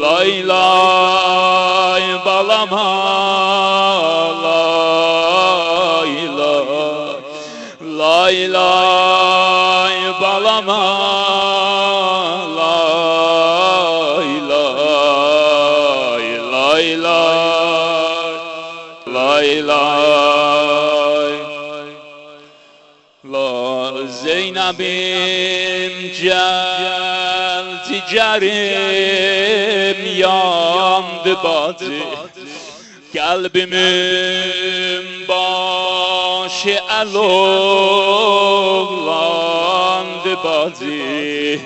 lay lay balama, lay lay, lay lay balama, lay lay, lay lay, lay lay. La Zeynep'im gel ciğerim yandı bacı, kalbimin başı alovlandı bacı.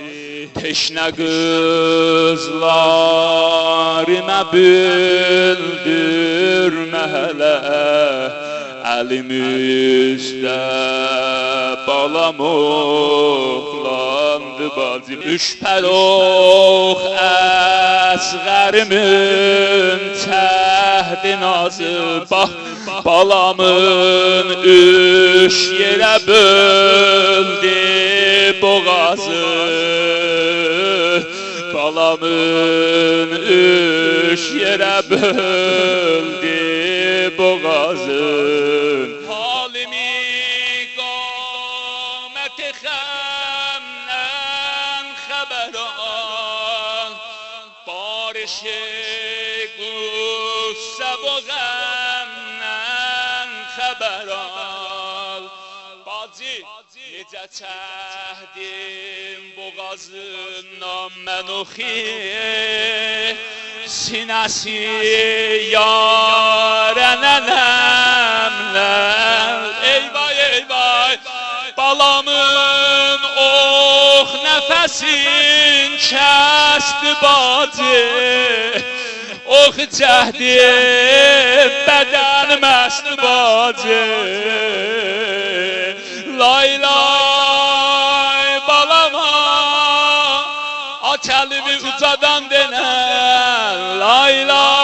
Teşne kızlarıma bildirme hele, elim üstte balam oxlandı bacı. Üç pərox əsğərimin çəhdi nazı, bax balamın üç yerə böldü boğazı. Balamın üç yerə böldü boğazın. Halimi qameti xəmdən xəbər al, barışı qüssə bu qəmdən xəbər al. Bacı, necə çəhdim boğazından mən oxi, sinəsi yarənə nəmlər. Eyvay eyvay, balamın ox nəfəsin kəsdi bacı, ox cəhdim bədənim əsdi bacı. Lay lay balama, aç elimi ucadan dene, lay lay.